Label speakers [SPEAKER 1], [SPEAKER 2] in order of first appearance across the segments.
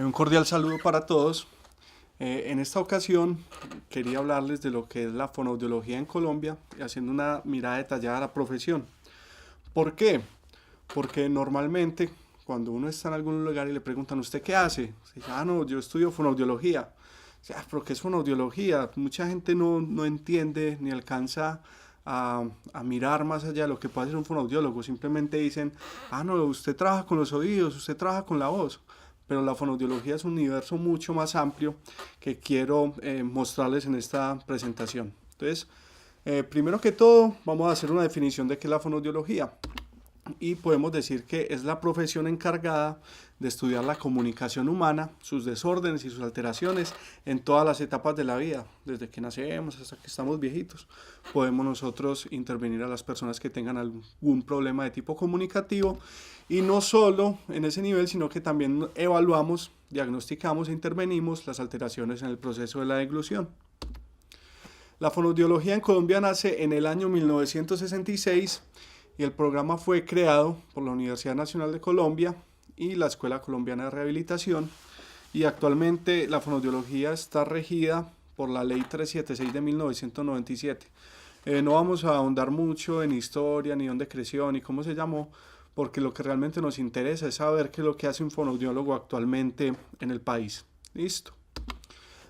[SPEAKER 1] Un cordial saludo para todos. En esta ocasión quería hablarles de lo que es la fonoaudiología en Colombia y haciendo una mirada detallada a la profesión. ¿Por qué? Porque normalmente cuando uno está en algún lugar y le preguntan ¿usted qué hace? Se dice, no, yo estudio fonoaudiología. O sea, ¿pero qué es fonoaudiología? Mucha gente no entiende ni alcanza a mirar más allá de lo que puede hacer un fonoaudiólogo. Simplemente dicen, no, usted trabaja con los oídos, usted trabaja con la voz. Pero la fonoaudiología es un universo mucho más amplio que quiero mostrarles en esta presentación. Entonces, primero que todo, vamos a hacer una definición de qué es la fonoaudiología. Y podemos decir que es la profesión encargada de estudiar la comunicación humana, sus desórdenes y sus alteraciones en todas las etapas de la vida, desde que nacemos hasta que estamos viejitos. Podemos nosotros intervenir a las personas que tengan algún problema de tipo comunicativo y no solo en ese nivel, sino que también evaluamos, diagnosticamos e intervenimos las alteraciones en el proceso de la deglución. La fonoaudiología en Colombia nace en el año 1966 y el programa fue creado por la Universidad Nacional de Colombia y la Escuela Colombiana de Rehabilitación, y actualmente la fonoaudiología está regida por la Ley 376 de 1997. No vamos a ahondar mucho en historia, ni dónde creció, ni cómo se llamó, porque lo que realmente nos interesa es saber qué es lo que hace un fonoaudiólogo actualmente en el país. Listo.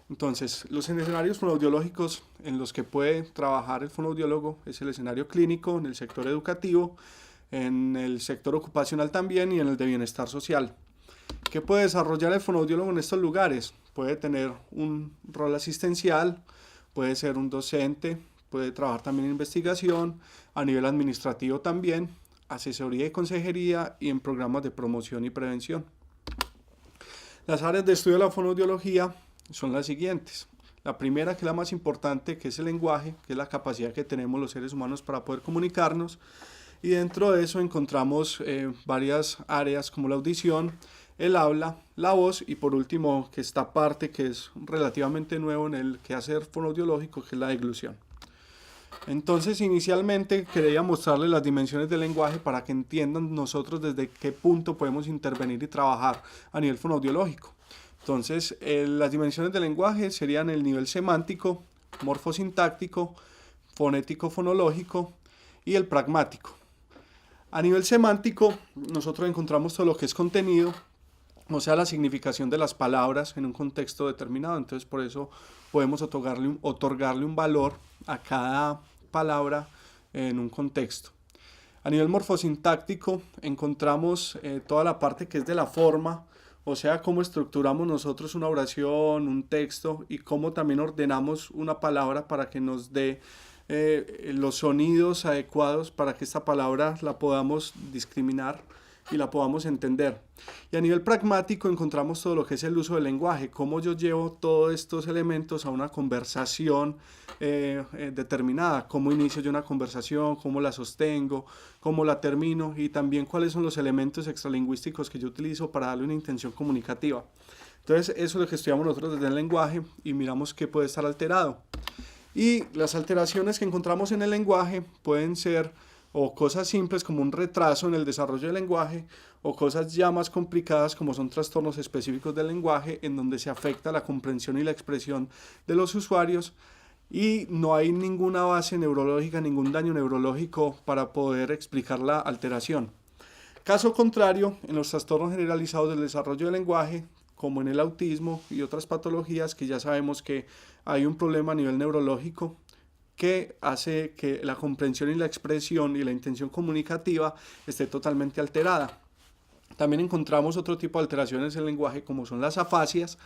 [SPEAKER 1] Entonces, los escenarios fonoaudiológicos en los que puede trabajar el fonoaudiólogo es el escenario clínico, en el sector educativo, en el sector ocupacional también y en el de bienestar social. ¿Qué puede desarrollar el fonoaudiólogo en estos lugares? Puede tener un rol asistencial, puede ser un docente, puede trabajar también en investigación, a nivel administrativo también, asesoría y consejería y en programas de promoción y prevención. Las áreas de estudio de la fonoaudiología son las siguientes. La primera, que es la más importante, que es el lenguaje, que es la capacidad que tenemos los seres humanos para poder comunicarnos. Y dentro de eso encontramos varias áreas como la audición, el habla, la voz y por último, que esta parte que es relativamente nuevo en el quehacer fonoaudiológico, que es la deglución. Entonces, inicialmente quería mostrarles las dimensiones del lenguaje para que entiendan nosotros desde qué punto podemos intervenir y trabajar a nivel fonoaudiológico. Entonces, las dimensiones del lenguaje serían el nivel semántico, morfosintáctico, fonético-fonológico y el pragmático. A nivel semántico, nosotros encontramos todo lo que es contenido, o sea, la significación de las palabras en un contexto determinado. Entonces, por eso podemos otorgarle un valor a cada palabra en un contexto. A nivel morfosintáctico, encontramos toda la parte que es de la forma, o sea, cómo estructuramos nosotros una oración, un texto y cómo también ordenamos una palabra para que nos dé los sonidos adecuados para que esta palabra la podamos discriminar y la podamos entender. Y a nivel pragmático encontramos todo lo que es el uso del lenguaje, cómo yo llevo todos estos elementos a una conversación determinada, cómo inicio yo una conversación, cómo la sostengo, cómo la termino y también cuáles son los elementos extralingüísticos que yo utilizo para darle una intención comunicativa. Entonces eso es lo que estudiamos nosotros desde el lenguaje y miramos qué puede estar alterado. Y las alteraciones que encontramos en el lenguaje pueden ser o cosas simples como un retraso en el desarrollo del lenguaje, o cosas ya más complicadas como son trastornos específicos del lenguaje en donde se afecta la comprensión y la expresión de los usuarios y no hay ninguna base neurológica, ningún daño neurológico para poder explicar la alteración. Caso contrario, en los trastornos generalizados del desarrollo del lenguaje, como en el autismo y otras patologías que ya sabemos que hay un problema a nivel neurológico que hace que la comprensión y la expresión y la intención comunicativa esté totalmente alterada. También encontramos otro tipo de alteraciones en el lenguaje como son las afasias,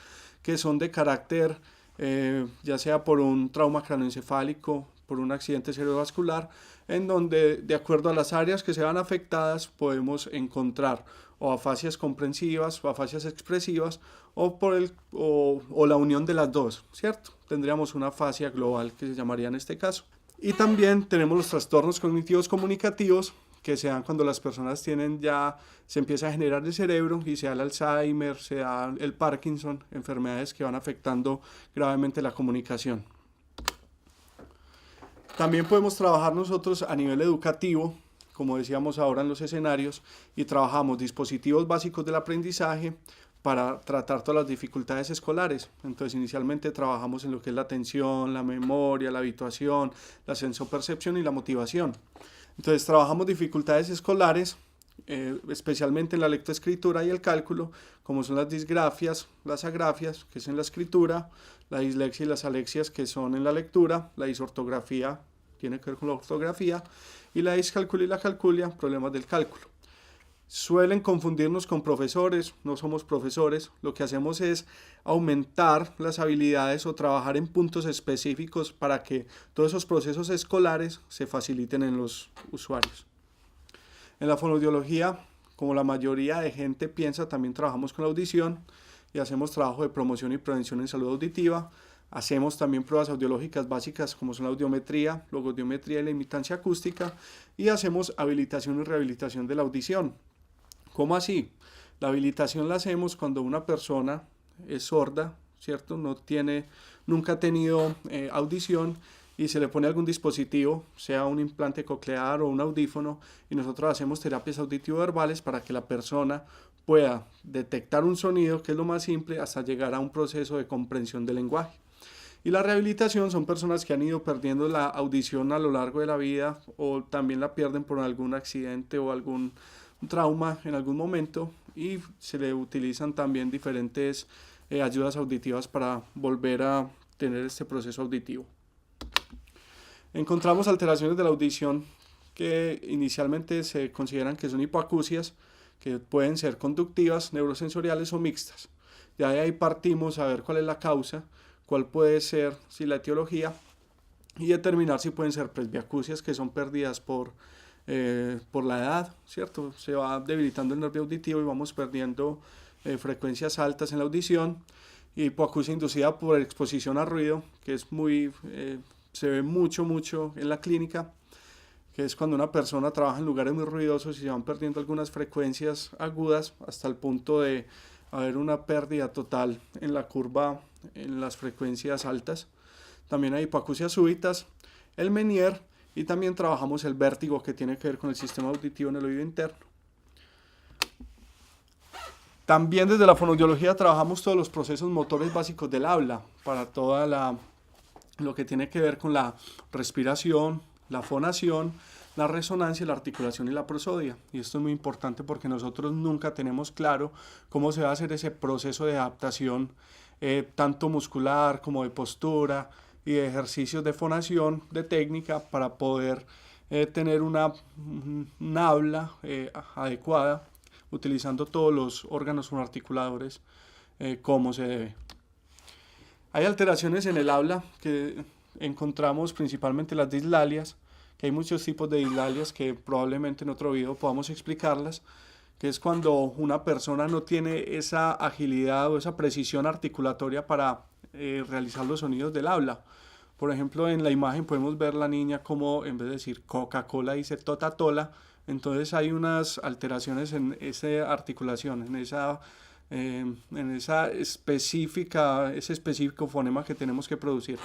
[SPEAKER 1] que son de carácter ya sea por un trauma craneoencefálico, por un accidente cerebrovascular, en donde de acuerdo a las áreas que se van afectadas podemos encontrar o afasias comprensivas o afasias expresivas o la unión de las dos, ¿cierto? Tendríamos una afasia global que se llamaría en este caso. Y también tenemos los trastornos cognitivos comunicativos que se dan cuando las personas se empieza a generar el cerebro y se da el Alzheimer, se da el Parkinson, enfermedades que van afectando gravemente la comunicación. También podemos trabajar nosotros a nivel educativo, como decíamos ahora en los escenarios, y trabajamos dispositivos básicos del aprendizaje, para tratar todas las dificultades escolares. Entonces inicialmente trabajamos en lo que es la atención, la memoria, la habituación, la sensopercepción y la motivación. Entonces trabajamos dificultades escolares, especialmente en la lectoescritura y el cálculo, como son las disgrafias, las agrafias, que es en la escritura, la dislexia y las alexias, que son en la lectura, la disortografía, tiene que ver con la ortografía, y la discalculia y la calculia, problemas del cálculo. Suelen confundirnos con profesores, no somos profesores, lo que hacemos es aumentar las habilidades o trabajar en puntos específicos para que todos esos procesos escolares se faciliten en los usuarios. En la fonoaudiología, como la mayoría de gente piensa, también trabajamos con la audición y hacemos trabajo de promoción y prevención en salud auditiva. Hacemos también pruebas audiológicas básicas como son la audiometría, logodiometría y la imitancia acústica, y hacemos habilitación y rehabilitación de la audición. ¿Cómo así? La habilitación la hacemos cuando una persona es sorda, ¿cierto? Nunca ha tenido audición y se le pone algún dispositivo, sea un implante coclear o un audífono, y nosotros hacemos terapias auditivo-verbales para que la persona pueda detectar un sonido, que es lo más simple, hasta llegar a un proceso de comprensión del lenguaje. Y la rehabilitación son personas que han ido perdiendo la audición a lo largo de la vida o también la pierden por algún accidente o algún trauma en algún momento, y se le utilizan también diferentes ayudas auditivas para volver a tener este proceso auditivo. Encontramos alteraciones de la audición que inicialmente se consideran que son hipoacusias, que pueden ser conductivas, neurosensoriales o mixtas. De ahí partimos a ver cuál es la causa, cuál puede ser la etiología, y determinar si pueden ser presbiacusias, que son pérdidas por la edad, ¿cierto? Se va debilitando el nervio auditivo y vamos perdiendo frecuencias altas en la audición. Y hipoacusia inducida por exposición a ruido, que es se ve mucho en la clínica, que es cuando una persona trabaja en lugares muy ruidosos y se van perdiendo algunas frecuencias agudas hasta el punto de haber una pérdida total en la curva en las frecuencias altas. También hay hipoacusias súbitas, el Meniere, y también trabajamos el vértigo, que tiene que ver con el sistema auditivo en el oído interno. También desde la fonoaudiología trabajamos todos los procesos motores básicos del habla, para lo que tiene que ver con la respiración, la fonación, la resonancia, la articulación y la prosodia. Y esto es muy importante porque nosotros nunca tenemos claro cómo se va a hacer ese proceso de adaptación, tanto muscular como de postura y de ejercicios de fonación, de técnica, para poder tener una habla adecuada, utilizando todos los órganos fonoarticuladores como se debe. Hay alteraciones en el habla que encontramos principalmente las dislalias, que hay muchos tipos de dislalias que probablemente en otro video podamos explicarlas, que es cuando una persona no tiene esa agilidad o esa precisión articulatoria para realizar los sonidos del habla. Por ejemplo, en la imagen podemos ver la niña como en vez de decir Coca-Cola dice Totatola. Entonces hay unas alteraciones en esa articulación, en ese específico fonema que tenemos que producir.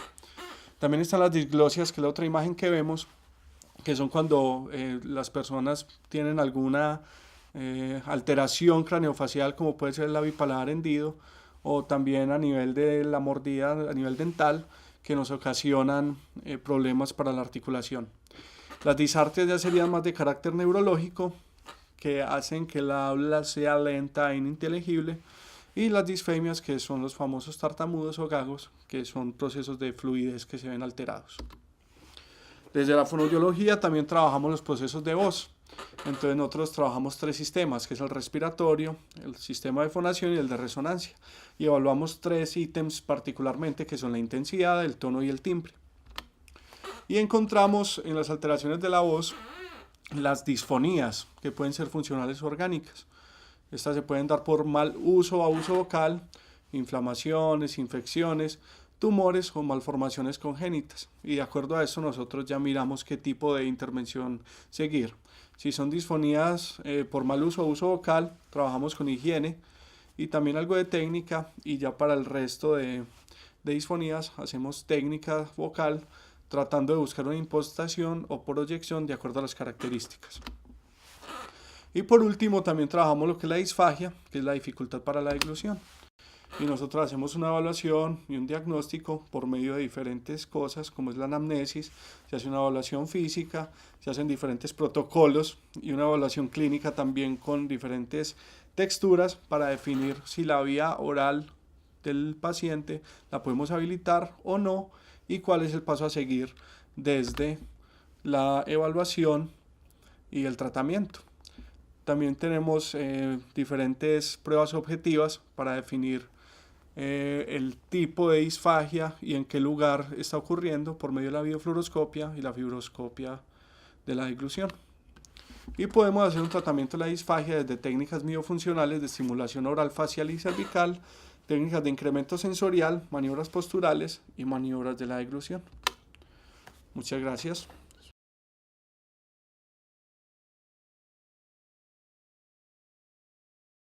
[SPEAKER 1] También están las disglosias, que es la otra imagen que vemos, que son cuando las personas tienen alguna alteración craneofacial, como puede ser el labipaladar hendido, o también a nivel de la mordida, a nivel dental, que nos ocasionan problemas para la articulación. Las disartrias ya serían más de carácter neurológico, que hacen que la habla sea lenta e ininteligible, y las disfemias, que son los famosos tartamudos o gagos, que son procesos de fluidez que se ven alterados. Desde la fonoaudiología también trabajamos los procesos de voz. Entonces nosotros trabajamos 3 sistemas, que es el respiratorio, el sistema de fonación y el de resonancia. Y evaluamos 3 ítems particularmente, que son la intensidad, el tono y el timbre. Y encontramos en las alteraciones de la voz las disfonías, que pueden ser funcionales o orgánicas. Estas se pueden dar por mal uso o abuso vocal, inflamaciones, infecciones, tumores o malformaciones congénitas. Y de acuerdo a esto nosotros ya miramos qué tipo de intervención seguir. Si son disfonías por mal uso o abuso vocal, trabajamos con higiene y también algo de técnica, y ya para el resto de disfonías hacemos técnica vocal, tratando de buscar una impostación o proyección de acuerdo a las características. Y por último también trabajamos lo que es la disfagia, que es la dificultad para la deglución. Y nosotros hacemos una evaluación y un diagnóstico por medio de diferentes cosas, como es la anamnesis, se hace una evaluación física, se hacen diferentes protocolos y una evaluación clínica también con diferentes texturas para definir si la vía oral del paciente la podemos habilitar o no y cuál es el paso a seguir desde la evaluación y el tratamiento. También tenemos diferentes pruebas objetivas para definir el tipo de disfagia y en qué lugar está ocurriendo por medio de la videofluoroscopia y la fibroscopia de la deglución. Y podemos hacer un tratamiento de la disfagia desde técnicas miofuncionales de estimulación oral, facial y cervical, técnicas de incremento sensorial, maniobras posturales y maniobras de la deglución. Muchas gracias.